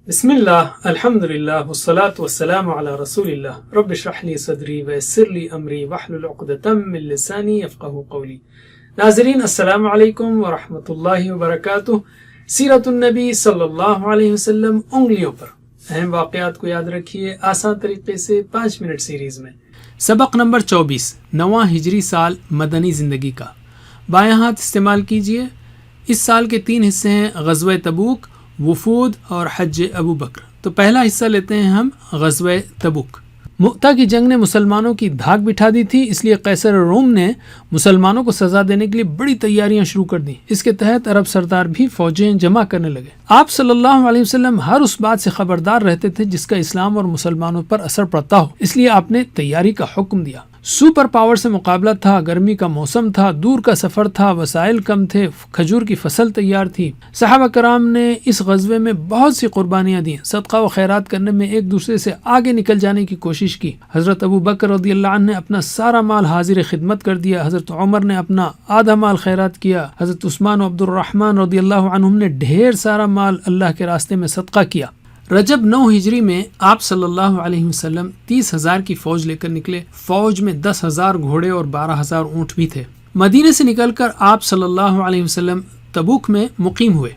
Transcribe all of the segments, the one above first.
بسم اللہ الحمد للہ والصلاة والسلام علی رسول اللہ رب اشرح لی صدری ویسر لی امری واحلل عقدۃ من لسانی یفقہوا قولی۔ ناظرین السلام علیکم ورحمۃ اللہ وبرکاتہ۔ سیرت النبی صلی اللہ علیہ وسلم انگلیوں پر، اہم واقعات کو یاد رکھیے آسان طریقے سے 5 منٹ سیریز میں۔ سبق نمبر 24، 9واں ہجری سال مدنی زندگی کا۔ بائیں ہاتھ استعمال کیجئے۔ اس سال کے 3 حصے ہیں، غزوہ تبوک، وفود اور حج ابو بکر۔ تو پہلا حصہ لیتے ہیں ہم غزوہ تبوک۔ مؤتہ کی جنگ نے مسلمانوں کی دھاک بٹھا دی تھی، اس لیے قیصر روم نے مسلمانوں کو سزا دینے کے لیے بڑی تیاریاں شروع کر دیں۔ اس کے تحت عرب سردار بھی فوجیں جمع کرنے لگے۔ آپ صلی اللہ علیہ وسلم ہر اس بات سے خبردار رہتے تھے جس کا اسلام اور مسلمانوں پر اثر پڑتا ہو، اس لیے آپ نے تیاری کا حکم دیا۔ سپر پاور سے مقابلہ تھا، گرمی کا موسم تھا، دور کا سفر تھا، وسائل کم تھے، کھجور کی فصل تیار تھی۔ صحابہ کرام نے اس غزوے میں بہت سی قربانیاں دیں، صدقہ و خیرات کرنے میں ایک دوسرے سے آگے نکل جانے کی کوشش کی۔ حضرت ابو بکر رضی اللہ عنہ نے اپنا سارا مال حاضر خدمت کر دیا، حضرت عمر نے اپنا آدھا مال خیرات کیا، حضرت عثمان و عبد الرحمن رضی اللہ عنہم نے ڈھیر سارا مال اللہ کے راستے میں صدقہ کیا۔ رجب 9 ہجری میں آپ صلی اللہ علیہ وسلم 30,000 کی فوج لے کر نکلے۔ فوج میں 10,000 گھوڑے اور 12,000 اونٹ بھی تھے۔ مدینے سے نکل کر آپ صلی اللہ علیہ وسلم تبوک میں مقیم ہوئے۔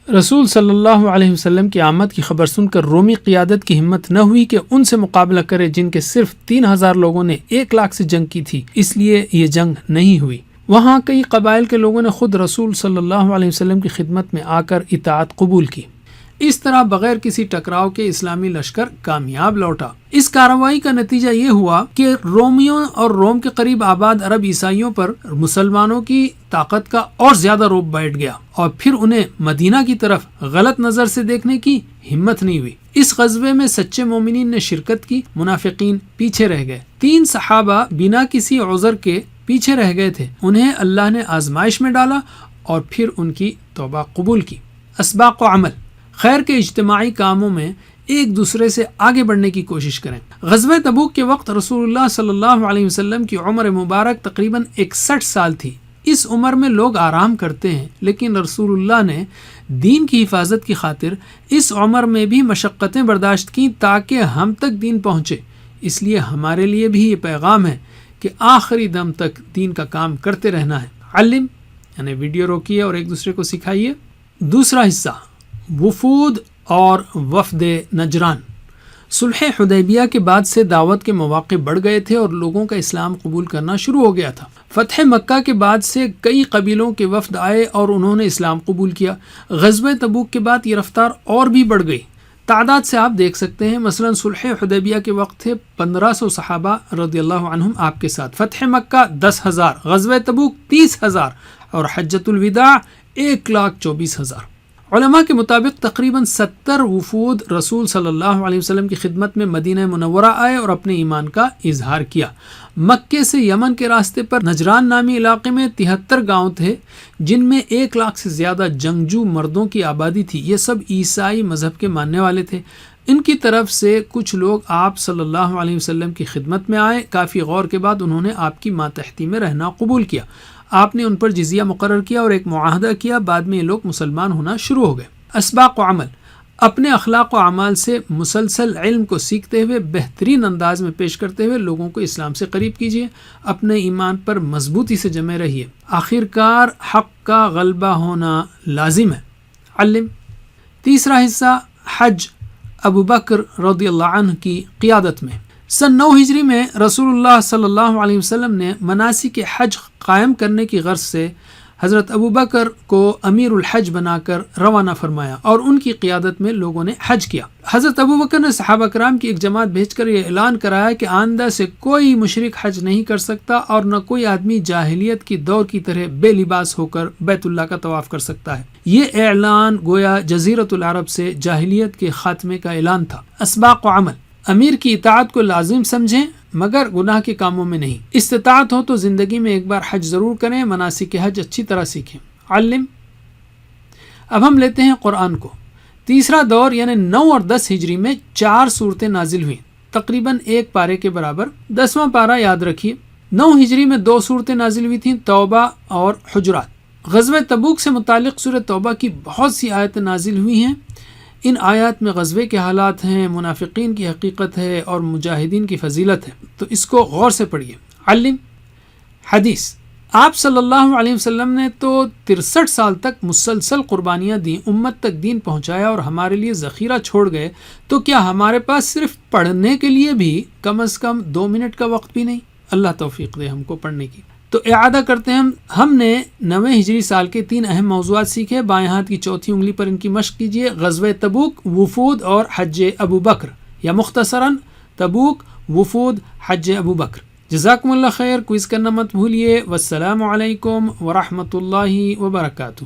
رسول صلی اللہ علیہ وسلم کی آمد کی خبر سن کر رومی قیادت کی ہمت نہ ہوئی کہ ان سے مقابلہ کرے جن کے صرف 3,000 لوگوں نے 1 لاکھ سے جنگ کی تھی، اس لیے یہ جنگ نہیں ہوئی۔ وہاں کئی قبائل کے لوگوں نے خود رسول صلی اللہ علیہ وسلم کی خدمت میں آ کر اطاعت قبول کی۔ اس طرح بغیر کسی ٹکراؤ کے اسلامی لشکر کامیاب لوٹا۔ اس کارروائی کا نتیجہ یہ ہوا کہ رومیوں اور روم کے قریب آباد عرب عیسائیوں پر مسلمانوں کی طاقت کا اور زیادہ رعب بیٹھ گیا، اور پھر انہیں مدینہ کی طرف غلط نظر سے دیکھنے کی ہمت نہیں ہوئی۔ اس غزوے میں سچے مومنین نے شرکت کی، منافقین پیچھے رہ گئے۔ 3 صحابہ بنا کسی عذر کے پیچھے رہ گئے تھے، انہیں اللہ نے آزمائش میں ڈالا اور پھر ان کی توبہ قبول کی۔ اسباق و عمل، خیر کے اجتماعی کاموں میں ایک دوسرے سے آگے بڑھنے کی کوشش کریں۔ غزوہ تبوک کے وقت رسول اللہ صلی اللہ علیہ وسلم کی عمر مبارک تقریباً 61 سال تھی۔ اس عمر میں لوگ آرام کرتے ہیں، لیکن رسول اللہ نے دین کی حفاظت کی خاطر اس عمر میں بھی مشقتیں برداشت کی تاکہ ہم تک دین پہنچے۔ اس لیے ہمارے لیے بھی یہ پیغام ہے کہ آخری دم تک دین کا کام کرتے رہنا ہے۔ علم یعنی ویڈیو روکیے اور ایک دوسرے کو سکھائیے۔ دوسرا حصہ، وفود اور وفد نجران۔ صلح حدیبیہ کے بعد سے دعوت کے مواقع بڑھ گئے تھے اور لوگوں کا اسلام قبول کرنا شروع ہو گیا تھا۔ فتح مکہ کے بعد سے کئی قبیلوں کے وفد آئے اور انہوں نے اسلام قبول کیا۔ غزوہ تبوک کے بعد یہ رفتار اور بھی بڑھ گئی۔ تعداد سے آپ دیکھ سکتے ہیں، مثلا صلح حدیبیہ کے وقت تھے 1500 صحابہ رضی اللہ عنہم آپ کے ساتھ، فتح مکہ 10,000، غزوہ تبوک 30,000 اور حجۃ الوداع 1,24,000۔ علماء کے مطابق تقریباً 70 وفود رسول صلی اللہ علیہ وسلم کی خدمت میں مدینہ منورہ آئے اور اپنے ایمان کا اظہار کیا۔ مکے سے یمن کے راستے پر نجران نامی علاقے میں 73 گاؤں تھے، جن میں 1 لاکھ سے زیادہ جنگجو مردوں کی آبادی تھی۔ یہ سب عیسائی مذہب کے ماننے والے تھے۔ ان کی طرف سے کچھ لوگ آپ صلی اللہ علیہ وسلم کی خدمت میں آئے۔ کافی غور کے بعد انہوں نے آپ کی ماتحتی میں رہنا قبول کیا۔ آپ نے ان پر جزیہ مقرر کیا اور ایک معاہدہ کیا۔ بعد میں یہ لوگ مسلمان ہونا شروع ہو گئے۔ اسباق و عمل، اپنے اخلاق و اعمال سے مسلسل علم کو سیکھتے ہوئے بہترین انداز میں پیش کرتے ہوئے لوگوں کو اسلام سے قریب کیجیے، اپنے ایمان پر مضبوطی سے جمے رہیے۔ آخرکار حق کا غلبہ ہونا لازم ہے۔ علم۔ تیسرا حصہ، حج ابو بکر رضی اللہ عنہ کی قیادت میں۔ سن 9 ہجری میں رسول اللہ صلی اللہ علیہ وسلم نے مناسک حج قائم کرنے کی غرض سے حضرت ابو بکر کو امیر الحج بنا کر روانہ فرمایا اور ان کی قیادت میں لوگوں نے حج کیا۔ حضرت ابو بکر نے صحابہ کرام کی ایک جماعت بھیج کر یہ اعلان کرایا کہ آئندہ سے کوئی مشرک حج نہیں کر سکتا اور نہ کوئی آدمی جاہلیت کی دور کی طرح بے لباس ہو کر بیت اللہ کا طواف کر سکتا ہے۔ یہ اعلان گویا جزیرۃ العرب سے جاہلیت کے خاتمے کا اعلان تھا۔ اسباق و عمل، امیر کی اطاعت کو لازم سمجھیں مگر گناہ کے کاموں میں نہیں۔ استطاعت ہو تو زندگی میں ایک بار حج ضرور کریں، مناسک حج اچھی طرح سیکھیں۔ علم۔ اب ہم لیتے ہیں قرآن کو۔ تیسرا دور یعنی 9 اور 10 ہجری میں 4 سورتیں نازل ہوئیں، تقریباً 1 پارے کے برابر۔ 10واں پارہ یاد رکھیے۔ 9 ہجری میں 2 سورتیں نازل ہوئی تھیں، توبہ اور حجرات۔ غزوہ تبوک سے متعلق سورہ توبہ کی بہت سی آیتیں نازل ہوئی ہیں۔ ان آیات میں غزوے کے حالات ہیں، منافقین کی حقیقت ہے اور مجاہدین کی فضیلت ہے، تو اس کو غور سے پڑھیے۔ علم حدیث، آپ صلی اللہ علیہ وسلم نے تو 63 سال تک مسلسل قربانیاں دیں، امت تک دین پہنچایا اور ہمارے لیے ذخیرہ چھوڑ گئے، تو کیا ہمارے پاس صرف پڑھنے کے لیے بھی کم از کم 2 منٹ کا وقت بھی نہیں؟ اللہ توفیق دے ہم کو پڑھنے کی۔ تو اعادہ کرتے ہیں، ہم نے 9 ہجری سال کے 3 اہم موضوعات سیکھے۔ بائیں ہاتھ کی چوتھی انگلی پر ان کی مشق کیجیے۔ غزوہ تبوک، وفود اور حج ابو بکر، یا مختصراً تبوک، وفود، حج ابو بکر۔ جزاکم اللہ خیر، کوئز کرنا مت بھولیے۔ والسلام علیکم ورحمۃ اللہ وبرکاتہ۔